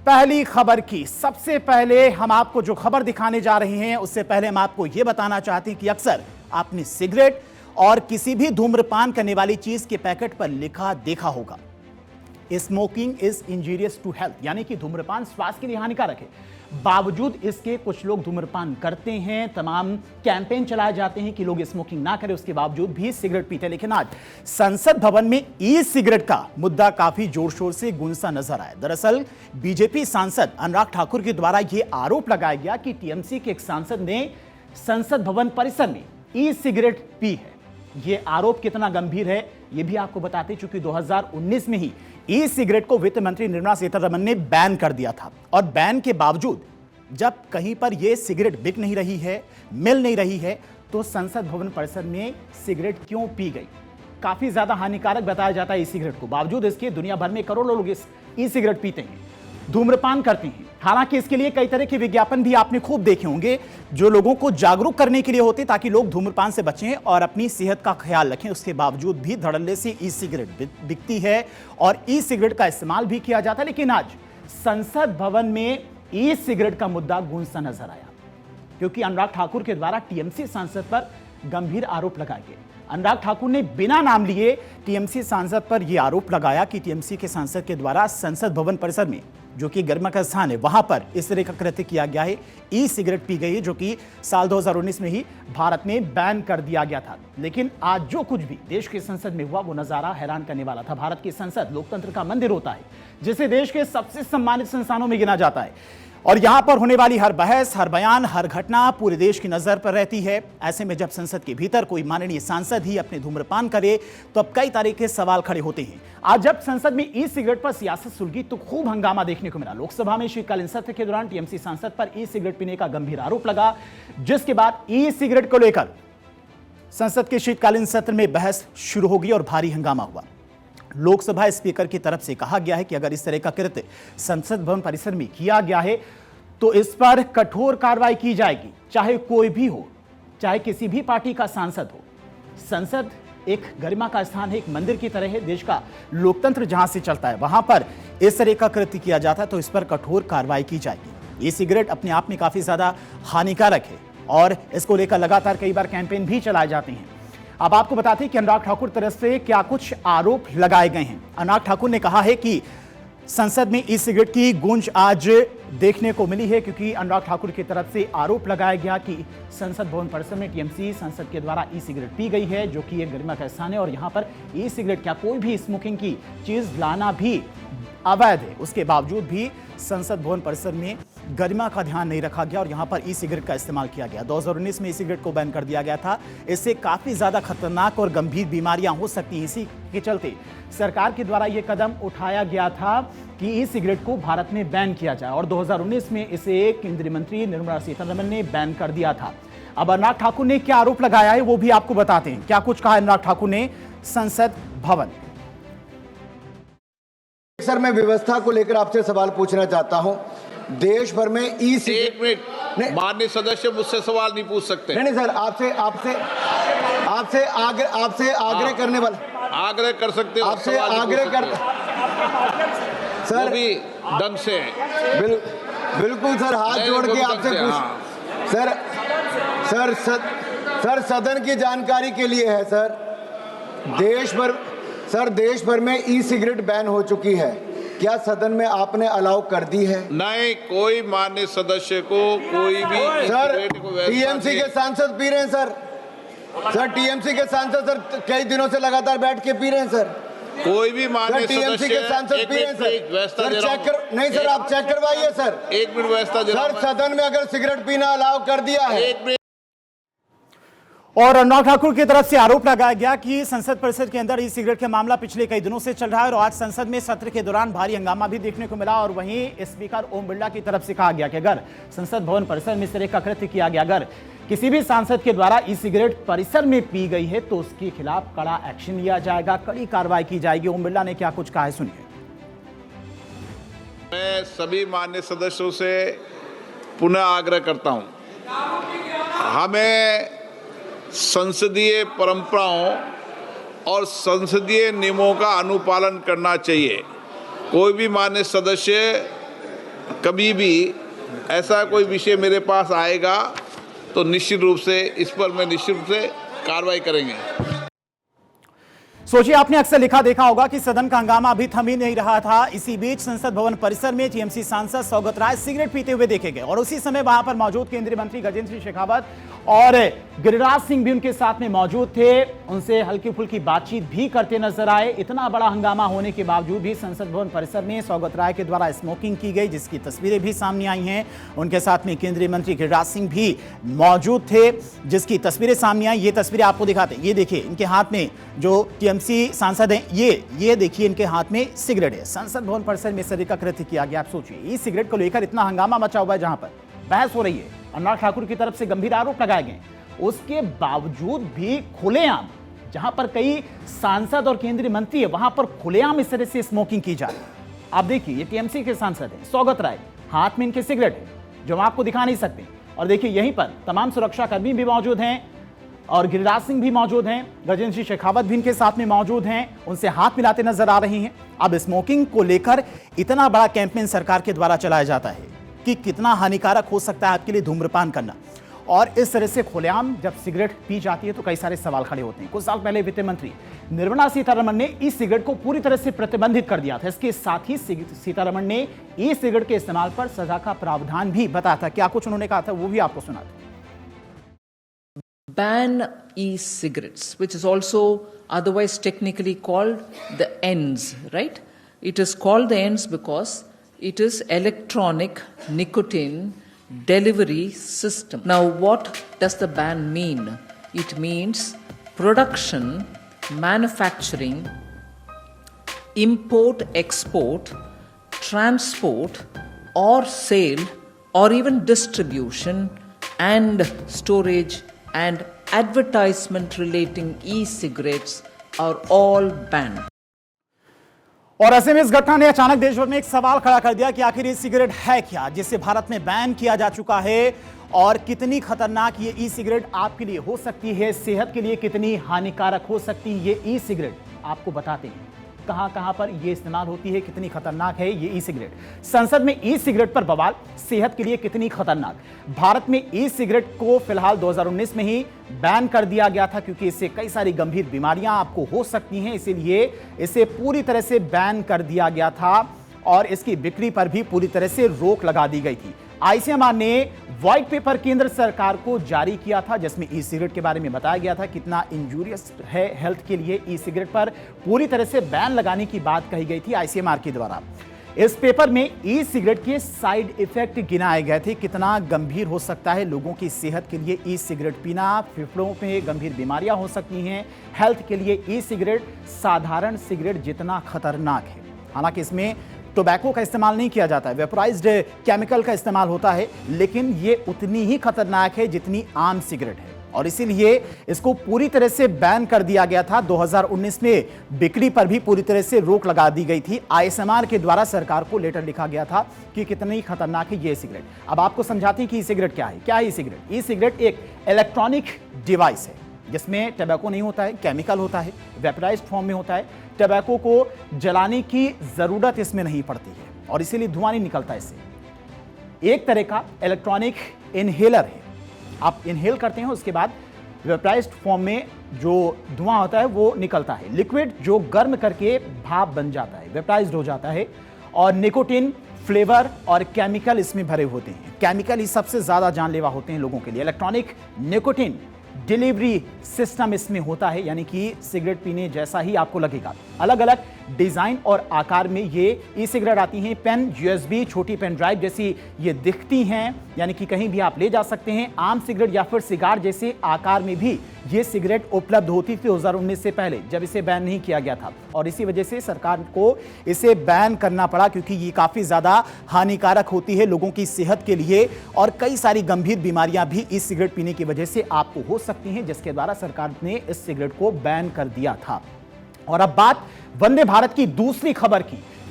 पहली खबर की सबसे पहले हम आपको जो खबर दिखाने जा रहे हैं उससे पहले हम आपको यह बताना चाहते हैं कि अक्सर आपने सिगरेट और किसी भी धूम्रपान करने वाली चीज के पैकेट पर लिखा देखा होगा, smoking is injurious to health, यानी कि धूम्रपान स्वास्थ्य के लिए हानिकारक है। बावजूद इसके कुछ लोग धूम्रपान करते हैं, तमाम कैंपेन चलाए जाते हैं कि लोग स्मोकिंग ना करें, उसके बावजूद भी सिगरेट पीते हैं। लेकिन आज संसद भवन में ई सिगरेट का मुद्दा काफी जोर शोर से गूंजता नजर आया। दरअसल बीजेपी सांसद अनुराग ठाकुर के द्वारा यह आरोप लगाया गया कि टीएमसी के एक सांसद ने संसद भवन परिसर में ई सिगरेट पी है। यह आरोप कितना गंभीर है यह भी आपको बताते, चूंकि 2019 में ही ई सिगरेट को वित्त मंत्री निर्मला सीतारमण ने बैन कर दिया था, और बैन के बावजूद जब कहीं पर यह सिगरेट बिक नहीं रही है, मिल नहीं रही है, तो संसद भवन परिसर में सिगरेट क्यों पी गई? काफी ज्यादा हानिकारक बताया जाता है ई सिगरेट को। बावजूद इसके दुनिया भर में करोड़ों लोग इस ई सिगरेट पीते हैं, धूम्रपान करते हैं। हालांकि इसके लिए कई तरह के विज्ञापन भी आपने खूब देखे होंगे जो लोगों को जागरूक करने के लिए होते, ताकि लोग धूम्रपान से बचें और अपनी सेहत का ख्याल रखें। उसके बावजूद भी धड़ल्ले से ई सिगरेट बिकती है और ई सिगरेट का इस्तेमाल भी किया जाता है। लेकिन आज संसद भवन में ई सिगरेट का मुद्दा गूंजता नजर आया, क्योंकि अनुराग ठाकुर के द्वारा टीएमसी सांसद पर गंभीर आरोप लगाए गए। अनुराग ठाकुर ने बिना नाम लिए टीएमसी सांसद पर यह आरोप लगाया कि टीएमसी के सांसद के द्वारा संसद भवन परिसर में, जो कि गरिमा का स्थान है, वहां पर इस तरह का कृत्य किया गया है, ई सिगरेट पी गई है, जो कि साल 2019 में ही भारत में बैन कर दिया गया था। लेकिन आज जो कुछ भी देश की संसद में हुआ वो नजारा हैरान करने वाला था। भारत की संसद लोकतंत्र का मंदिर होता है, जिसे देश के सबसे सम्मानित संस्थानों में गिना जाता है, और यहां पर होने वाली हर बहस, हर बयान, हर घटना पूरे देश की नजर पर रहती है। ऐसे में जब संसद के भीतर कोई माननीय सांसद ही अपने धूम्रपान करे तो अब कई तरह के सवाल खड़े होते हैं। आज जब संसद में ई सिगरेट पर सियासत सुलगी तो खूब हंगामा देखने को मिला। लोकसभा में शीतकालीन सत्र के दौरान टीएमसी सांसद पर ई सिगरेट पीने का गंभीर आरोप लगा, जिसके बाद ई सिगरेट को लेकर संसद के शीतकालीन सत्र में बहस शुरू होगी और भारी हंगामा हुआ। लोकसभा स्पीकर की तरफ से कहा गया है कि अगर इस तरह का कृत्य संसद भवन परिसर में किया गया है तो इस पर कठोर कार्रवाई की जाएगी, चाहे कोई भी हो, चाहे किसी भी पार्टी का सांसद हो। संसद एक गरिमा का स्थान है, एक मंदिर की तरह है। देश का लोकतंत्र जहां से चलता है वहां पर इस तरह का कृत्य किया जाता है तो इस पर कठोर कार्रवाई की जाएगी। ये सिगरेट अपने आप में काफी ज्यादा हानिकारक है और इसको लेकर लगातार कई बार कैंपेन भी चलाए जाते हैं। अब आपको बताते हैं कि अनुराग ठाकुर तरफ से क्या कुछ आरोप लगाए गए हैं। अनुराग ठाकुर ने कहा है कि संसद में ई सिगरेट की गूंज आज देखने को मिली है, क्योंकि अनुराग ठाकुर की तरफ से आरोप लगाया गया कि संसद भवन परिसर में टीएमसी सांसद के द्वारा ई सिगरेट पी गई है, जो कि एक गरिमा का स्थान है, और यहां पर ई सिगरेट क्या कोई भी स्मोकिंग की चीज लाना भी अवैध है। उसके बावजूद भी संसद भवन परिसर में गरिमा का ध्यान नहीं रखा गया और यहां पर ई सिगरेट का इस्तेमाल किया गया। 2019 में ई सिगरेट को बैन कर दिया गया था। इससे काफी ज्यादा खतरनाक और गंभीर बीमारियां हो सकती हैं। इसी के चलते सरकार के द्वारा यह कदम उठाया गया था कि ई सिगरेट को भारत में बैन किया जाए, और 2019 में इसे केंद्रीय मंत्री निर्मला सीतारमण ने बैन कर दिया था। अब अनुराग ठाकुर ने क्या आरोप लगाया है वो भी आपको बताते हैं। क्या कुछ कहा अनुराग ठाकुर ने संसद भवन। सर, मैं व्यवस्था को लेकर आपसे सवाल पूछना चाहता हूं। देश भर में ई एक मिनट, माननीय सदस्य मुझसे सवाल नहीं पूछ सकते। नहीं सर, आपसे आग्रह करने वाला, आग्रह कर सकते हो, आपसे आग्रह कर सर, भी ढंग से बिल्कुल सर, हाथ जोड़ के आपसे पूछ सर सदन की जानकारी के लिए है सर। देश भर में ई सिगरेट बैन हो चुकी है, क्या सदन में आपने अलाउ कर दी है? नहीं, कोई माननीय सदस्य को कोई भी सर, टीएमसी के सांसद पी रहे हैं सर। टीएमसी के सांसद सर कई दिनों से लगातार बैठ के पी रहे हैं सर। कोई भी माननीय टीएमसी के सांसद पी रहे हैं सर। नहीं सर, आप चेक करवाइए सर। एक मिनट व्यवस्था सर, सदन में अगर सिगरेट पीना अलाउ कर दिया है। और अनुराग ठाकुर की तरफ से आरोप लगाया गया कि संसद परिसर के अंदर ई सिगरेट का मामला पिछले कई दिनों से चल रहा है और आज संसद में सत्र के दौरान भारी हंगामा भी देखने को मिला। और वहीं स्पीकर ओम बिरला की तरफ से कहा गया कि अगर संसद भवन परिसर में इस तरह का कृत्य किया गया, अगर किसी भी सांसद के द्वारा ई सिगरेट परिसर में पी गई है तो उसके खिलाफ कड़ा एक्शन लिया जाएगा, कड़ी कार्रवाई की जाएगी। ओम बिरला ने क्या कुछ कहा है, सुनिए। मैं सभी माननीय सदस्यों से पुनः आग्रह करता हूं, हमें संसदीय परंपराओं और संसदीय नियमों का अनुपालन करना चाहिए। कोई भी माननीय सदस्य कभी भी ऐसा कोई विषय मेरे पास आएगा तो निश्चित रूप से इस पर मैं निश्चित रूप से कार्रवाई करेंगे। सोचिए, आपने अक्सर लिखा देखा होगा कि सदन का हंगामा अभी थम ही नहीं रहा था। इसी बीच संसद भवन परिसर में टीएमसी सांसद सौगत राय सिगरेट पीते हुए देखे गए और उसी समय वहां पर मौजूद केंद्रीय मंत्री गजेंद्र सिंह शेखावत और गिरिराज सिंह भी उनके साथ में मौजूद थे। उनसे हल्की फुल्की बातचीत भी करते नजर आए। इतना बड़ा हंगामा होने के बावजूद भी संसद भवन परिसर में सौगत राय के द्वारा स्मोकिंग की गई, जिसकी तस्वीरें भी सामने आई हैं। उनके साथ में केंद्रीय मंत्री गिरिराज सिंह भी मौजूद थे, जिसकी तस्वीरें सामने आई। ये तस्वीरें आपको दिखाते हैं। ये देखिए, इनके हाथ में जो टीएमसी सांसद हैं, ये देखिए, इनके हाथ में सिगरेट है। संसद भवन परिसर में इस तरह का कृत्य किया गया। आप सोचिए, ई सिगरेट को लेकर इतना हंगामा मचा हुआ है, जहां पर बहस हो रही है, अनुराग ठाकुर की तरफ से गंभीर आरोप लगाए गए, उसके बावजूद भी खुलेआम, जहां पर कई सांसद और केंद्रीय मंत्री है, वहां पर खुलेआम इस तरह से स्मोकिंग की जा रही है। आप देखिए, ये टीएमसी के सांसद हैं सौगत राय, हाथ में इनके सिगरेट है, जो हम आपको दिखा नहीं सकते। और देखिए, यहीं पर तमाम सुरक्षा कर्मी भी मौजूद हैं और गिरिराज सिंह भी मौजूद हैं, गजेंद्र सिंह शेखावत भी इनके साथ में मौजूद हैं, उनसे हाथ मिलाते नजर आ रही हैं। अब स्मोकिंग को लेकर इतना बड़ा कैंपेन सरकार के द्वारा चलाया जाता है कि कितना हानिकारक हो सकता है आपके लिए धूम्रपान करना। और इस तरह से खुलेआम जब सिगरेट पी जाती है तो कई सारे सवाल खड़े होते हैं। कुछ साल पहले वित्त मंत्री निर्मला सीतारमण ने ई सिगरेट को पूरी तरह से प्रतिबंधित कर दिया था। इसके साथ ही सीतारमण ने ई सिगरेट के इस्तेमाल पर सजा का प्रावधान भी बताया था। क्या कुछ उन्होंने कहा था, वो भी आपको सुनाते। Ban e-cigarettes, which is also otherwise technically called the ENDS, right? It is called the ENDS because it is electronic nicotine delivery system. Now, what does the ban mean? It means production, manufacturing, import, export, transport, or sale, or even distribution and storage and advertisement relating e-cigarettes are all banned. और ऐसे में इस घटना ने अचानक देश भर में एक सवाल खड़ा कर दिया कि आखिर ये सिगरेट है क्या, जिसे भारत में बैन किया जा चुका है, और कितनी खतरनाक ये ई सिगरेट आपके लिए हो सकती है, सेहत के लिए कितनी हानिकारक हो सकती है ये ई सिगरेट। आपको बताते हैं कहां कहां पर ये इस्तेमाल होती है, कितनी खतरनाक है ये ई सिगरेट। संसद में ई सिगरेट पर बवाल, सेहत के लिए कितनी खतरनाक। भारत में ई सिगरेट को फिलहाल 2019 में ही बैन कर दिया गया था, क्योंकि इससे कई सारी गंभीर बीमारियां आपको हो सकती हैं, इसीलिए इसे पूरी तरह से बैन कर दिया गया था और इसकी बिक्री पर भी पूरी तरह से रोक लगा दी गई थी। आईसीएमआर ने व्हाइट पेपर केंद्र सरकार को जारी किया था, जिसमें ई सिगरेट के बारे में बताया गया था कितना इंजूरियस है हेल्थ के लिए। ई सिगरेट पर पूरी तरह से बैन लगाने की बात कही गई थी आईसीएमआर के द्वारा। इस पेपर में ई सिगरेट के साइड इफेक्ट गिनाए गए थे, कितना गंभीर हो सकता है लोगों की सेहत के लिए ई सिगरेट पीना, फेफड़ों में गंभीर बीमारियां हो सकती हैं। हेल्थ के लिए ई सिगरेट साधारण सिगरेट जितना खतरनाक है। हालांकि इसमें टोबैको का इस्तेमाल नहीं किया जाता है, वेपोराइज्ड केमिकल का इस्तेमाल होता है, लेकिन ये उतनी ही खतरनाक है जितनी आम सिगरेट है और इसीलिए इसको पूरी तरह से बैन कर दिया गया था। 2019 में बिक्री पर भी पूरी तरह से रोक लगा दी गई थी। आईएसएमआर के द्वारा सरकार को लेटर लिखा गया था कि कितनी खतरनाक है ये सिगरेट। अब आपको समझाते हैं कि ई सिगरेट क्या है। क्या है ई सिगरेट? ई सिगरेट एक इलेक्ट्रॉनिक डिवाइस है जिसमें टबैको नहीं होता है, केमिकल होता है, वेपराइज्ड फॉर्म में होता है। टबैको को जलाने की जरूरत इसमें नहीं पड़ती है और इसीलिए धुआं नहीं निकलता इससे। एक तरह का इलेक्ट्रॉनिक इनहेलर है। आप इनहेल करते हैं, उसके बाद वेपराइज्ड फॉर्म में जो धुआं होता है वो निकलता है। लिक्विड जो गर्म करके भाप बन जाता है, वेपराइज्ड हो जाता है, और निकोटिन, फ्लेवर और केमिकल इसमें भरे होते हैं। केमिकल ही सबसे ज्यादा जानलेवा होते हैं लोगों के लिए। इलेक्ट्रॉनिक निकोटिन डिलीवरी सिस्टम इसमें होता है, यानी कि सिगरेट पीने जैसा ही आपको लगेगा। अलग अलग डिजाइन और आकार में ये ई सिगरेट आती हैं। पेन, यूएसबी, छोटी पेन ड्राइव जैसी ये दिखती हैं, यानी कि कहीं भी आप ले जा सकते हैं। आम सिगरेट या फिर सिगार जैसे आकार में भी ये सिगरेट उपलब्ध होती थी 2019 से पहले, जब इसे बैन नहीं किया गया था। और इसी वजह से सरकार को इसे बैन करना पड़ा, क्योंकि ये काफी ज्यादा हानिकारक होती है लोगों की सेहत के लिए और कई सारी गंभीर बीमारियां भी ई सिगरेट पीने की वजह से आपको हो सकती हैं, जिसके द्वारा सरकार ने इस सिगरेट को बैन कर दिया था। और अब बात वंदे भारत की दूसरी खबर की।